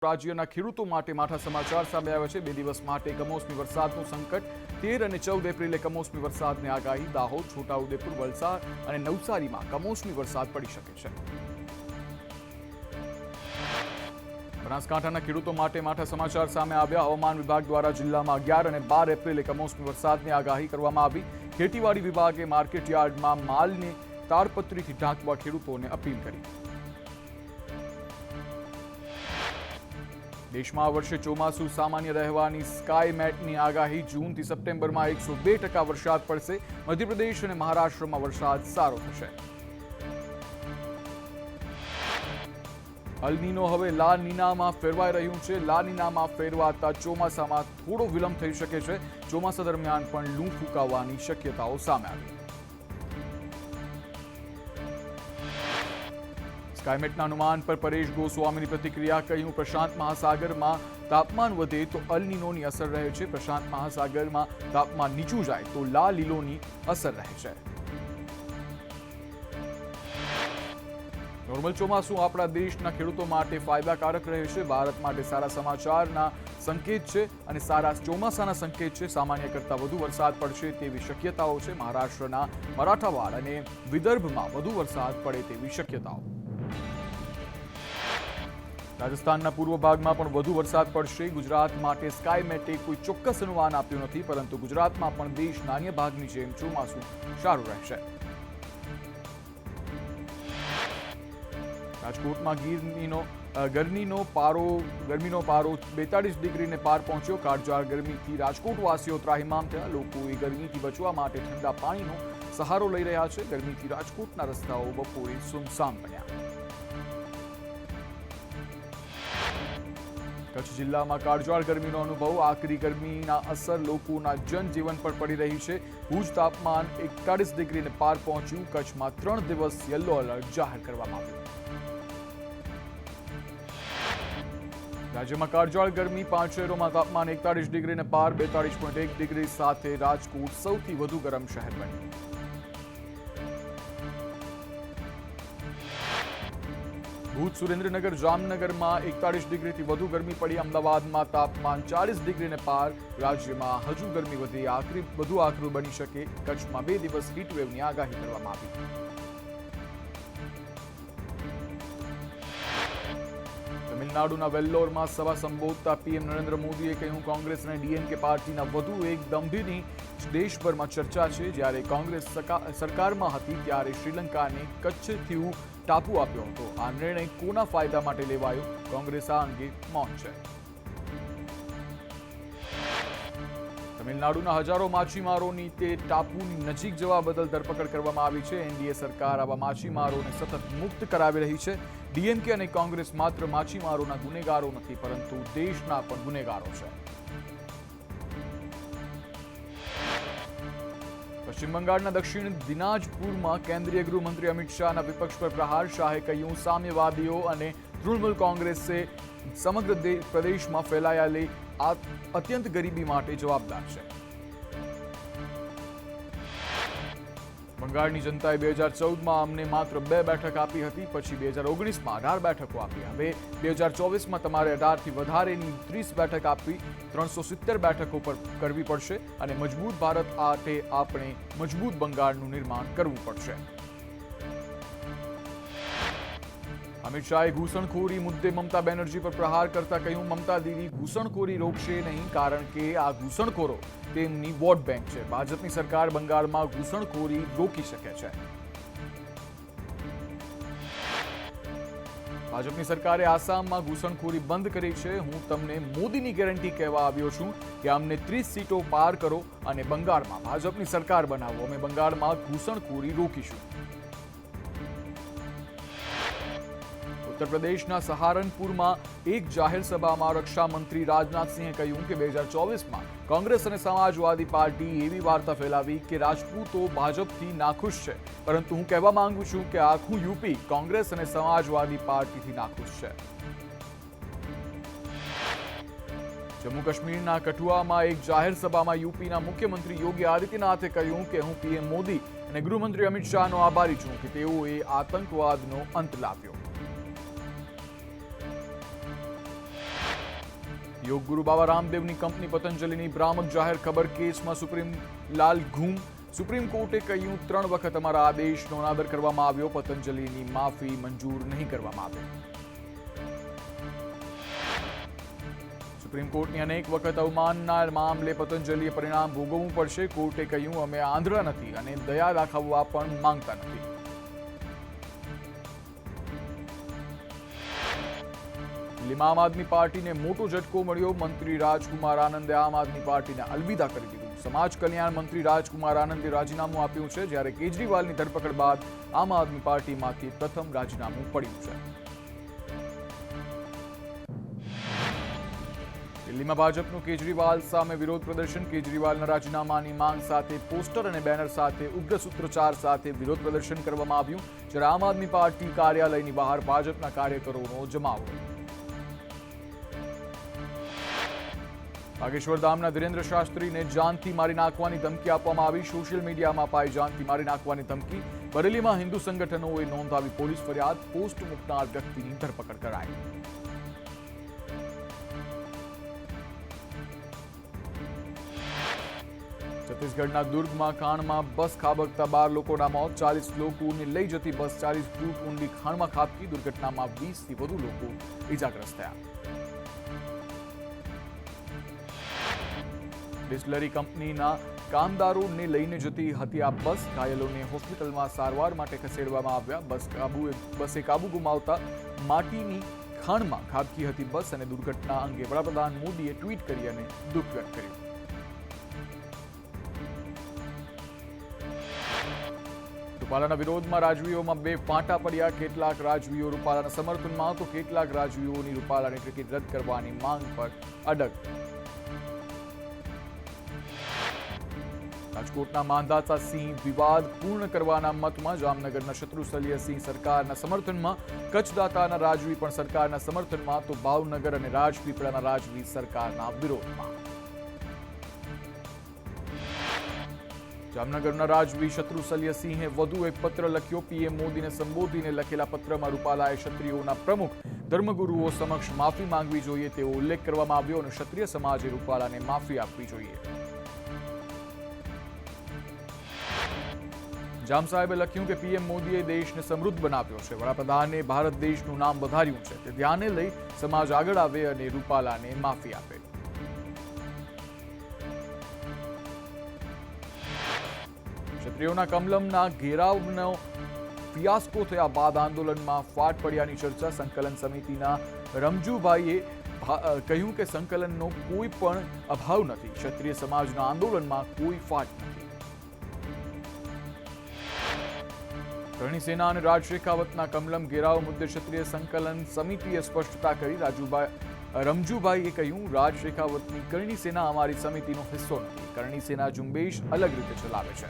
રાજ્યના ખેડૂતો માટે માઠા સમાચાર સામે આવ્યા છે। 2 દિવસ માટે કમોસમી વરસાદનું સંકટ। 13 અને 14 એપ્રિલે કમોસમી વરસાદની આગાહી। દાહોદ, છોટાઉદેપુર, વલસાડ અને નવસારીમાં કમોસમી વરસાદ પડી શકે છે। બનાસકાંઠાના ખેડૂતો માટે માઠા સમાચાર સામે આવ્યા। હવામાન વિભાગ દ્વારા જિલ્લામાં 11 અને 12 એપ્રિલે કમોસમી વરસાદની આગાહી કરવામાં આવી। ખેતીવાડી વિભાગે માર્કેટ યાર્ડમાં માલને તાડપત્રીથી ઢાંકવા ખેડૂતોને અપીલ કરી। દેશમાં આ વર્ષે ચોમાસું સામાન્ય રહેવાની સ્કાયમેટની આગાહી। જૂનથી સપ્ટેમ્બરમાં 102% વરસાદ પડશે। મધ્યપ્રદેશ અને મહારાષ્ટ્રમાં વરસાદ સારો થશે। અલ નીનો હવે લા નીનામાં ફેરવાઈ રહ્યું છે। લા નીનામાં ફેરવાતા ચોમાસામાં થોડો વિલંબ થઈ શકે છે। ચોમાસા દરમિયાન પણ લૂ ફૂંકાવાની શક્યતાઓ સામે આવી। સ્કાયમેટના અનુમાન પર પરેશ ગોસ્વામીની પ્રતિક્રિયા। કહ્યું, પ્રશાંત મહાસાગરમાં તાપમાન વધે તો અલ નીનોની અસર રહે છે। પ્રશાંત મહાસાગરમાં તાપમાન નીચું જાય તો લા લીલોની અસર રહે છે। નોર્મલ ચોમાસું આપણા દેશના ખેડૂતો માટે ફાયદાકારક રહે છે। ભારત માટે સારા સમાચારના સંકેત છે અને સારા ચોમાસાના સંકેત છે। સામાન્ય કરતાં વધુ વરસાદ પડશે તેવી શક્યતાઓ છે। મહારાષ્ટ્રના મરાઠાવાડ અને વિદર્ભમાં વધુ વરસાદ પડે તેવી શક્યતાઓ। રાજસ્થાનના પૂર્વ ભાગમાં પણ વધુ વરસાદ પડશે। ગુજરાત માટે સ્કાયમેટે કોઈ ચોક્કસ અનુમાન આપ્યું નથી, પરંતુ ગુજરાતમાં પણ દેશના અન્ય ભાગની જેમ ચોમાસું સારું રહેશે। રાજકોટમાં ગરમીનો પારો 42 ડિગ્રીને પાર પહોંચ્યો। કાળઝાળ ગરમીથી રાજકોટવાસીઓ ત્રાહિમામ થયા। લોકોએ ગરમીથી બચવા માટે ઠંડા પાણીનો સહારો લઈ રહ્યા છે। ગરમીથી રાજકોટના રસ્તાઓ બપોરે સુમસામ બન્યા। કચ્છ જિલ્લામાં કાળઝાળ ગરમીનો અનુભવ। આકરી ગરમીના અસર લોકોના જનજીવન પર પડી રહી છે। ભુજ તાપમાન 41 ડિગ્રીને પાર પહોંચ્યું। કચ્છમાં 3 દિવસ યલો એલર્ટ જાહેર કરવામાં આવ્યું। રાજ્યમાં કાળઝાળ ગરમી। 5 શહેરોમાં તાપમાન 41 ડિગ્રીને પાર। 42.1 ડિગ્રી સાથે રાજકોટ સૌથી વધુ ગરમ શહેર બન્યું। ભુજ, સુરેન્દ્રનગર, જામનગરમાં 41 ડિગ્રીથી વધુ ગરમી પડી। અમદાવાદમાં તાપમાન 40 ડિગ્રીને પાર। રાજ્યમાં હજુ ગરમી વધુ આકરું બની શકે। કચ્છમાં 2 દિવસ હીટવેવની આગાહી કરવામાં આવી। તમિલનાડુના વેલ્લોરમાં સભા સંબોધતા પીએમ નરેન્દ્ર મોદીએ કહ્યું, કોંગ્રેસ અને ડીએમકે પાર્ટીના વધુ એક દંભની દેશભરમાં ચર્ચા છે। જ્યારે કોંગ્રેસ સરકારમાં હતી ત્યારે શ્રીલંકાને કચ્છથી ટાપુ આપ્યો હતો। આ નિર્ણય કોના ફાયદા માટે લેવાયો? કોંગ્રેસ આ અંગે મૌન છે। તમિલનાડુના હજારો માછીમારોની તે ટાપુની નજીક જવા બદલ ધરપકડ કરવામાં આવી છે। એનડીએ સરકાર આવા માછીમારોને સતત મુક્ત કરાવી રહી છે। ડીએમકે અને કોંગ્રેસ માત્ર માછીમારોના ગુનેગારો નથી, પરંતુ દેશના પણ ગુનેગારો છે। પશ્ચિમ બંગાળના દક્ષિણ દિનાજપુરમાં કેન્દ્રીય ગૃહમંત્રી અમિત શાહના વિપક્ષ પર પ્રહાર। શાહે કહ્યું, સામ્યવાદીઓ અને તૃણમૂલ કોંગ્રેસે સમગ્ર પ્રદેશમાં ફેલાયેલી અત્યંત ગરીબી માટે જવાબદાર છે। બંગાળની જનતાએ 2014માં અમને માત્ર 2 બેઠક આપી હતી, પછી 2019માં 18 બેઠકો આપી। હવે 2024માં તમારે 18થી વધારેની 30 બેઠક આપવી, 370 બેઠકો પર કરવી પડશે અને મજબૂત ભારત માટે આપણે મજબૂત બંગાળનું નિર્માણ કરવું પડશે। અમિત શાહે ઘૂસણખોરી મુદ્દે મમતા બેનર્જી પર પ્રહાર કરતા કહ્યું, મમતા દીદી ઘૂસણખોરી રોકશે નહીં, કારણ કે આ ઘૂસણખોરો તેમની વોટ બેંક છે। ભાજપની સરકાર બંગાળમાં ઘૂસણખોરી રોકી શકે છે। ભાજપની સરકારે આસામમાં ઘૂસણખોરી બંધ કરી છે। હું તમને મોદીની ગેરંટી કહેવા આવ્યો છું કે અમને 30 સીટો પાર કરો અને બંગાળમાં ભાજપની સરકાર બનાવો। અમે બંગાળમાં ઘૂસણખોરી રોકીશું। ઉત્તર પ્રદેશના સહારનપુરમાં એક જાહેર સભામાં રક્ષા મંત્રી રાજનાથસિંહે કહ્યું કે 2024માં કોંગ્રેસ અને સમાજવાદી પાર્ટી એવી વાર્તા ફેલાવી કે રાજપૂતો ભાજપથી નાખુશ છે, પરંતુ હું કહેવા માંગુ છું કે આખું યુપી કોંગ્રેસ અને સમાજવાદી પાર્ટીથી નાખુશ છે। જમ્મુ કાશ્મીરના કઠુઆમાં એક જાહેર સભામાં યુપીના મુખ્યમંત્રી યોગી આદિત્યનાથે કહ્યું કે હું પીએમ મોદી અને ગૃહમંત્રી અમિત શાહનો આભારી છું કે તેઓએ આતંકવાદનો અંત લાવ્યો। યોગ ગુરુ બાબા રામદેવની કંપની પતંજલિની ભ્રામક જાહેર ખબર કેસમાં સુપ્રીમ લાલ ઘૂમ. સુપ્રીમ કોર્ટે કહ્યું 3 વખત અમારા આદેશનો અનાદર કરવામાં આવ્યો, પતંજલિની માફી મંજૂર નહીં કરવામાં આવે. સુપ્રીમ કોર્ટની અનેક વખત અવમાનના મામલે પતંજલિએ પરિણામ ભોગવવું પડશે. કોર્ટે કહ્યું અમે આંધળા નથી અને દયા દાખવવા પણ માંગતા નથી. દિલ્હીમાં આમ આદમી પાર્ટીને મોટો ઝટકો મળ્યો. મંત્રી રાજકુમાર આનંદે આમ આદમી પાર્ટીને અલવિદા કરી દીધું. સમાજ કલ્યાણ મંત્રી રાજકુમાર આનંદે રાજીનામું આપ્યું છે, જ્યારે કેજરીવાલની ધરપકડ બાદ આમ આદમી પાર્ટીમાંથી પ્રથમ રાજીનામું પડ્યું છે. દિલ્હીમાં ભાજપનું કેજરીવાલ સામે વિરોધ પ્રદર્શન. કેજરીવાલના રાજીનામાની માંગ સાથે પોસ્ટર અને બેનર સાથે ઉગ્ર સૂત્રોચ્ચાર સાથે વિરોધ પ્રદર્શન કરવામાં આવ્યું, જ્યારે આમ આદમી પાર્ટી કાર્યાલયની બહાર ભાજપના કાર્યકરોનો જમાવડો. બાગેશ્વર ધામના ધીરેન્દ્ર શાસ્ત્રીને જાનથી મારી નાખવાની ધમકી આપવામાં આવી. સોશિયલ મીડિયામાં અપાઈ જાનથી મારી નાખવાની ધમકી. બરેલીમાં હિન્દુ સંગઠનોએ નોંધાવી પોલીસ ફરિયાદ. પોસ્ટ મૂકનાર વ્યક્તિની ધરપકડ કરાઈ. છત્તીસગઢના દુર્ગમાં ખાણમાં બસ ખાબકતા 12 લોકોના મોત. 40 લોકોને લઈ જતી બસ 40 ફૂટ ઊંડી ખાણમાં ખાબકી. દુર્ઘટનામાં 20થી વધુ લોકો ઇજાગ્રસ્ત થયા. ડિસ્ટિલરી કંપનીના કામદારોને લઈને જતી હતી આ બસ. ઘાયલોને હોસ્પિટલમાં સારવાર માટે ખસેડવામાં આવ્યા. બસે કાબુ ગુમાવતા માટીની ખાણમાં ખાબકી હતી બસ અને દુર્ઘટના અંગે વડાપ્રધાન મોદીએ ટ્વીટ કરી અને દુઃખ વ્યક્ત કર્યું. રૂપાલાના વિરોધમાં રાજવીઓમાં 2 ફાંટા પડ્યા. કેટલાક રાજવીઓ રૂપાલાના સમર્થનમાં તો કેટલાક રાજવીઓની રૂપાલાની ટિકિટ રદ કરવાની માંગ પર અડગ. રાજકોટના માંધાતા સિંહ વિવાદ પૂર્ણ કરવાના મતમાં. જામનગરના શત્રુસલ્ય સિંહ સરકારના સમર્થનમાં. કચ્છ દાતાના રાજવી પણ સરકારના સમર્થનમાં, તો ભાવનગર અને રાજપીપળાના રાજવી સરકારના વિરોધમાં. જામનગરના રાજવી શત્રુસલ્ય સિંહે વધુ એક પત્ર લખ્યો. પીએમ મોદીને સંબોધીને લખેલા પત્રમાં રૂપાલાએ ક્ષત્રિયોના પ્રમુખ ધર્મગુરુઓ સમક્ષ માફી માંગવી જોઈએ તેવો ઉલ્લેખ કરવામાં આવ્યો અને ક્ષત્રિય સમાજે રૂપાલાને માફી આપવી જોઈએ. જામ સાહેબે લખ્યું કે પીએમ મોદીએ દેશને સમૃદ્ધ બનાવ્યો છે. વડાપ્રધાને ભારત દેશનું નામ વધાર્યું છે. તે ધ્યાને લઈ સમાજ આગળ આવે અને રૂપાલાને માફી આપે. ક્ષત્રિયોના કમલમના ઘેરાવનો ફિયાસ્કો થયા બાદ આંદોલનમાં ફાટ પડ્યાની ચર્ચા. સંકલન સમિતિના રમજુભાઈએ કહ્યું કે સંકલનનો કોઈ પણ અભાવ નથી. ક્ષત્રિય સમાજના આંદોલનમાં કોઈ ફાટ નથી. કરણી સેના અને રાજ શેખાવતના કમલમ ઘેરાવ મુદ્દે ક્ષત્રિય સંકલન સમિતિએ સ્પષ્ટતા કરી. રમજુભાઈએ કહ્યું રાજ શેખાવતની કરણી સેના અમારી સમિતિનો હિસ્સો નથી. કરણી સેના ઝુંબેશ અલગ રીતે ચલાવે છે.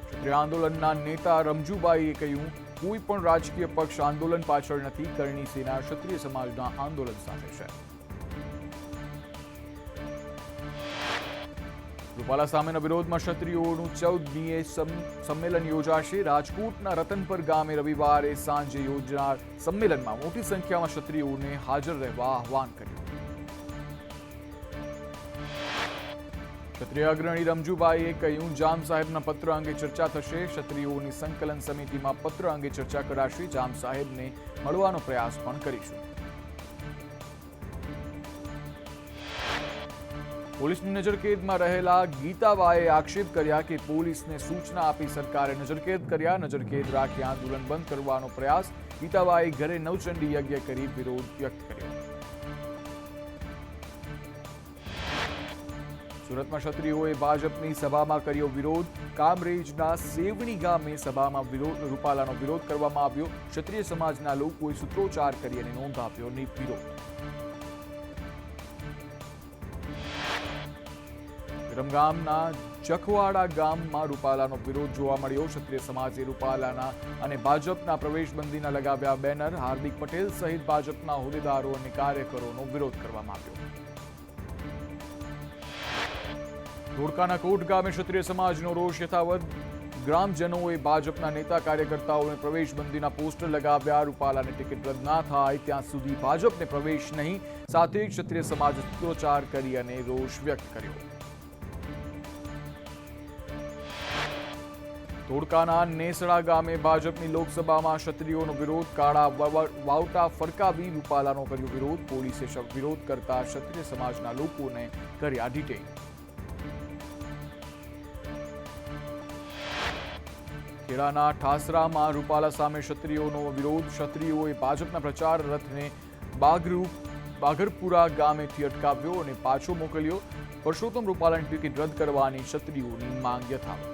ક્ષત્રિય આંદોલનના નેતા રમજુભાઈએ કહ્યું કોઈ પણ રાજકીય પક્ષ આંદોલન પાછળ નથી. કરણી સેના ક્ષત્રિય સમાજના આંદોલન સાથે છે. રૂપાલા સામેના વિરોધમાં ક્ષત્રિયોનું 14મીએ સંમેલન યોજાશે. રાજકોટના રતનપર ગામે રવિવારે સાંજે યોજાનાર સંમેલનમાં મોટી સંખ્યામાં ક્ષત્રિયોને હાજર રહેવા આહવાન કર્યું. ક્ષત્રિય અગ્રણી રમજુભાઈએ કહ્યું જામ સાહેબના પત્ર અંગે ચર્ચા થશે. ક્ષત્રિયોની સંકલન સમિતિમાં પત્ર અંગે ચર્ચા કરાશે. જામ સાહેબને મળવાનો પ્રયાસ પણ કરીશું. પોલીસની નજરકેદમાં રહેલા ગીતાબાએ આક્ષેપ કર્યા કે પોલીસને સૂચના આપી સરકારે નજરકેદ કર્યા. નજરકેદ રાખી આંદોલન બંધ કરવાનો પ્રયાસ. ગીતાબાએ ઘરે નવચંડી યજ્ઞ કરી વિરોધ વ્યક્ત કર્યો. સુરતમાં ક્ષત્રિયોએ ભાજપની સભામાં કર્યો વિરોધ. કામરેજના સેવણી ગામે સભામાં રૂપાલાનો વિરોધ કરવામાં આવ્યો. ક્ષત્રિય સમાજના લોકોએ સૂત્રોચ્ચાર કરી અને નોંધાવ્યો વિરોધ. વિરમગામના જખવાડા ગામમાં રૂપાલાનો વિરોધ જોવા મળ્યો. ક્ષત્રિય સમાજે રૂપાલાના અને ભાજપના પ્રવેશબંધીના લગાવ્યા બેનર. હાર્દિક પટેલ સહિત ભાજપના હોદ્દેદારો અને કાર્યકરોનો વિરોધ કરવામાં આવ્યો. ધોળકાના કોટ ગામે ક્ષત્રિય સમાજનો રોષ યથાવત. ગ્રામજનોએ ભાજપના નેતા કાર્યકર્તાઓને પ્રવેશબંધીના પોસ્ટર લગાવ્યા. રૂપાલાની ટિકિટ રદ ના થાય ત્યાં સુધી ભાજપને પ્રવેશ નહીં. સાથે ક્ષત્રિય સમાજે સૂત્રોચ્ચાર કરી અને રોષ વ્યક્ત કર્યો. ધોળકાના નેસડા ગામે ભાજપની લોકસભામાં ક્ષત્રિયોનો વિરોધ. કાળા વાવટા ફરકાવી રૂપાલાનો કર્યો વિરોધ. પોલીસે વિરોધ કરતા ક્ષત્રિય સમાજના લોકોને કર્યા ડિટેઇન. ખેડાના ઠાસરામાં રૂપાલા સામે ક્ષત્રિયોનો વિરોધ. ક્ષત્રિયોએ ભાજપના પ્રચાર રથને બાઘરપુરા ગામેથી અટકાવ્યો અને પાછો મોકલ્યો. પરસોત્તમ રૂપાલાની ટિકિટ રદ કરવાની ક્ષત્રિયોની માંગ યથાવત.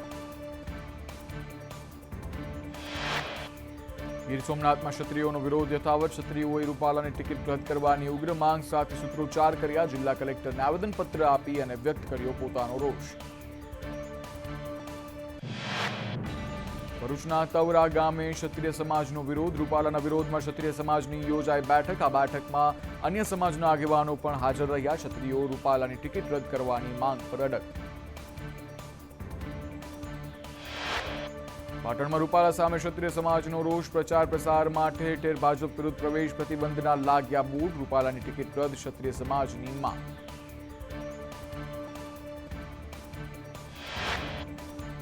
ગીર સોમનાથમાં ક્ષત્રિયોનો વિરોધ યથાવત. ક્ષત્રિયોએ રૂપાલાની ટિકિટ રદ કરવાની ઉગ્ર માંગ સાથે સૂત્રોચ્ચાર કર્યા. જિલ્લા કલેક્ટરને આવેદનપત્ર આપી અને વ્યક્ત કર્યો પોતાનો રોષ. ભરૂચના તવરા ગામે ક્ષત્રિય સમાજનો વિરોધ. રૂપાલાના વિરોધમાં ક્ષત્રિય સમાજની યોજાઈ બેઠક. આ બેઠકમાં અન્ય સમાજના આગેવાનો પણ હાજર રહ્યા. ક્ષત્રિયો રૂપાલાની ટિકિટ રદ કરવાની માંગ પર અડગ. પાટણમાં રૂપાલા સામે ક્ષત્રિય સમાજનો રોષ. પ્રચાર પ્રસારમાં ઠેર ઠેર ભાજપ વિરુદ્ધ પ્રવેશ પ્રતિબંધના લાગ્યા બોર્ડ. રૂપાલાની ટિકિટ રદ ક્ષત્રિય સમાજની માંગ.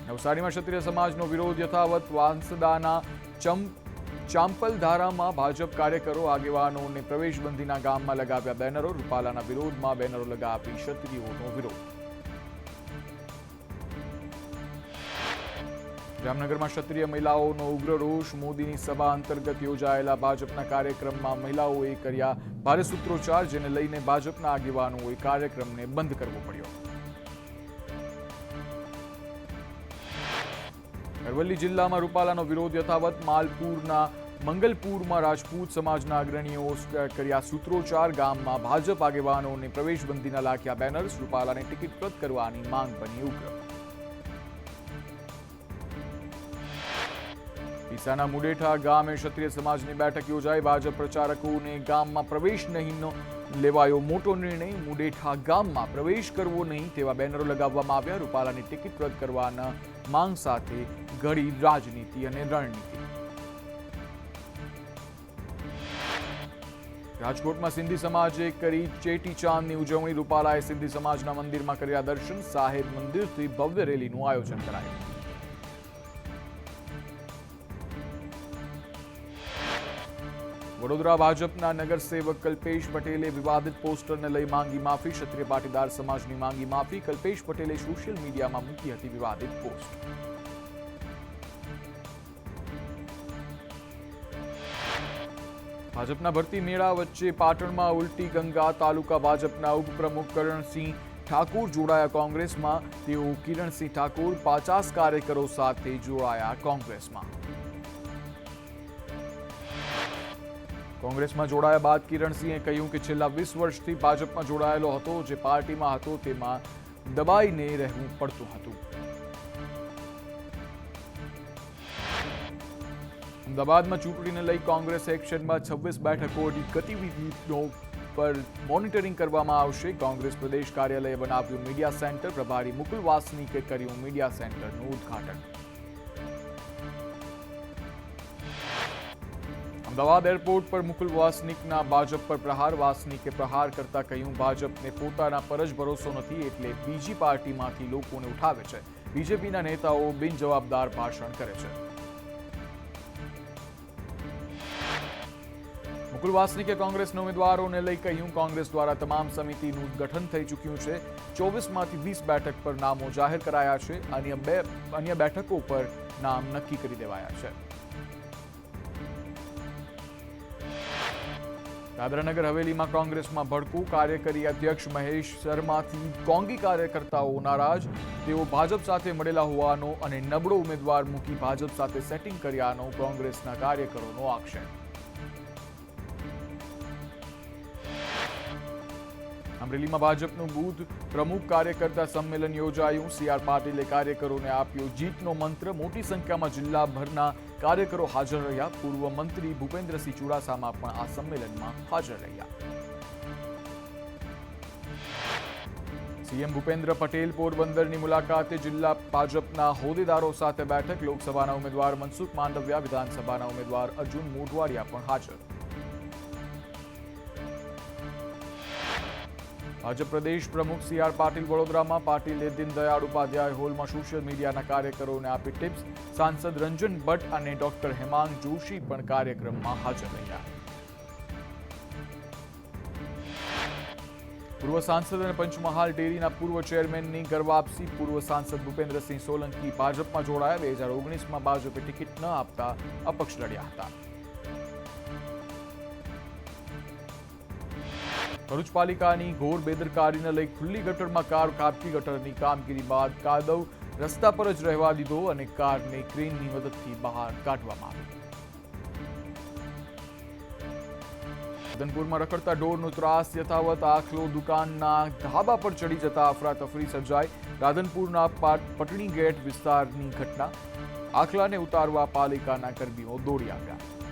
નવસારીમાં ક્ષત્રિય સમાજનો વિરોધ યથાવત. વાંસદાના ચાંપલધારામાં ભાજપ કાર્યકરો આગેવાનોને પ્રવેશબંધીના ગામમાં લગાવ્યા બેનરો. રૂપાલાના વિરોધમાં બેનરો લગાવી ક્ષત્રિયોનો વિરોધ. જામનગરમાં ક્ષત્રિય મહિલાઓનો ઉગ્ર રોષ. મોદીની સભા અંતર્ગત યોજાયેલા ભાજપના કાર્યક્રમમાં મહિલાઓએ કર્યા ભારે સૂત્રોચ્ચાર, જેને લઈને ભાજપના આગેવાનોએ કાર્યક્રમને બંધ કરવો પડ્યો. અરવલ્લી જિલ્લામાં રૂપાલાનો વિરોધ યથાવત. માલપુરના મંગલપુરમાં રાજપૂત સમાજના અગ્રણીઓ કર્યા સૂત્રોચ્ચાર. ગામમાં ભાજપ આગેવાનોને પ્રવેશબંધીના લાખ્યા બેનર્સ. રૂપાલાની ટિકિટ રદ કરવાની માંગ બની ઉગ્ર. ડીસાના મુડેઠા ગામે ક્ષત્રિય સમાજની બેઠક યોજાઈ. ભાજપ પ્રચારકોને ગામમાં પ્રવેશ નહીં લેવાયો મોટો નિર્ણય. મુડેઠા ગામમાં પ્રવેશ કરવો નહીં તેવા બેનરો લગાવવામાં આવ્યા. રૂપાલાની ટિકિટ રદ કરવાના માંગ સાથે ઘડી રાજનીતિ અને રણનીતિ. રાજકોટમાં સિંધી સમાજે કરી ચેટીચાંદની ઉજવણી. રૂપાલાએ સિંધી સમાજના મંદિરમાં કર્યા દર્શન. સાહેબ મંદિરથી ભવ્ય રેલીનું આયોજન કરાયું. વડોદરા ભાજપના નગરસેવક કલ્પેશ પટેલે વિવાદિત પોસ્ટરને લઈ માંગી માફી. ક્ષત્રિય પાટીદાર સમાજની માંગી માફી. કલ્પેશ પટેલે સોશિયલ મીડિયામાં મૂકી હતી વિવાદિત પોસ્ટ. ભાજપના ભરતી મેળા વચ્ચે પાટણમાં ઉલટી ગંગા. તાલુકા ભાજપના ઉપપ્રમુખ કરણસિંહ ઠાકોર જોડાયા કોંગ્રેસમાં. તેઓ કિરણસિંહ ઠાકોર 50 કાર્યકરો સાથે જોડાયા કોંગ્રેસમાં. કોંગ્રેસમાં જોડાયા બાદ કિરણસિંહે કહ્યું કે છેલ્લા 20 વર્ષથી ભાજપમાં જોડાયેલો હતો. જે પાર્ટીમાં હતો તેમાં દબાઈને રહેવું પડતું હતું. અમદાવાદમાં ચૂંટણીને લઈ કોંગ્રેસ એક્શનમાં. 26 બેઠકોની ગતિવિધિઓ પર મોનિટરિંગ કરવામાં આવશે. કોંગ્રેસ પ્રદેશ કાર્યાલયે બનાવ્યું મીડિયા સેન્ટર. પ્રભારી મુકુલ વાસનિકે કર્યું મીડિયા સેન્ટરનું ઉદ્ઘાટન. અમદાવાદ એરપોર્ટ પર મુકુલ વાસનિકના ભાજપ પર પ્રહાર. વાસનિકે પ્રહાર કરતા કહ્યું, ભાજપને પોતાના પર જ ભરોસો નથી એટલે બીજી પાર્ટીમાંથી લોકોને ઉઠાવે છે. બીજેપીના નેતાઓ બિનજવાબદાર ભાષણ કરે છે. મુકુલ વાસનિકે કોંગ્રેસના ઉમેદવારોને લઈ કહ્યું, કોંગ્રેસ દ્વારા તમામ સમિતિનું ગઠન થઈ ચૂક્યું છે. 24માંથી 20 બેઠક પર નામો જાહેર કરાયા છે. અન્ય બેઠકો પર નામ નક્કી કરી દેવાયા છે. દાદરાનગર હવેલીમાં કોંગ્રેસમાં ભડકું. કાર્યકારી અધ્યક્ષ મહેશ શર્માથી કોંગી કાર્યકર્તાઓ નારાજ. તેઓ ભાજપ સાથે મળેલા હોવાનો અને નબળો ઉમેદવાર મૂકી ભાજપ સાથે સેટિંગ કર્યાનો કોંગ્રેસના કાર્યકરોનો આક્ષેપ. અમરેલીમાં ભાજપનું બુથ પ્રમુખ કાર્યકર્તા સંમેલન યોજાયું. CR પાટીલે કાર્યકરોને આપ્યો જીતનો મંત્ર. મોટી સંખ્યામાં જિલ્લાભરના કાર્યકરો હાજર રહ્યા. પૂર્વ મંત્રી ભૂપેન્દ્રસિંહ ચુડાસમા પણ આ સંમેલનમાં હાજર રહ્યા. સીએમ ભૂપેન્દ્ર પટેલ પોરબંદરની મુલાકાતે જિલ્લા ભાજપના હોદ્દેદારો સાથે બેઠક. લોકસભાના ઉમેદવાર મનસુખ માંડવિયા, વિધાનસભાના ઉમેદવાર અર્જુન મોઢવાડિયા પણ હાજર. ભાજપ પ્રદેશ પ્રમુખ સી.આર. પાટીલ વડોદરામાં. પાટીલે દીનદયાળ ઉપાધ્યાય હોલમાં સોશિયલ મીડિયાના કાર્યકરોને આપી ટિપ્સ. સાંસદ રંજન ભટ્ટ અને ડોક્ટર હેમાંગ જોશી પણ કાર્યક્રમમાં હાજર રહ્યા. પૂર્વ સાંસદ અને પંચમહાલ ડેરીના પૂર્વ ચેરમેનની ઘરવાપસી. પૂર્વ સાંસદ ભૂપેન્દ્રસિંહ સોલંકી ભાજપમાં જોડાયા. 2019માં ભાજપે ટિકિટ ન આપતા અપક્ષ લડ્યા હતા. ભરૂચ પાલિકાની ઘોર બેદરકારીને લઈ ખુલ્લી ગટરમાં કાર કાપી. ગટરની કામગીરી બાદ કાદવ રસ્તા પર જ રહેવા દીધો અને કારને ક્રેનની મદદથી બહાર કાઢવામાં આવી. રાધનપુરમાં રખડતા ઢોરનો ત્રાસ યથાવત. આખલો દુકાનના ધાબા પર ચડી જતા અફરાતફરી સર્જાઈ. રાધનપુરના પટણી ગેટ વિસ્તારની ઘટના. આખલાને ઉતારવા પાલિકાના કર્મીઓ દોડી આવ્યા.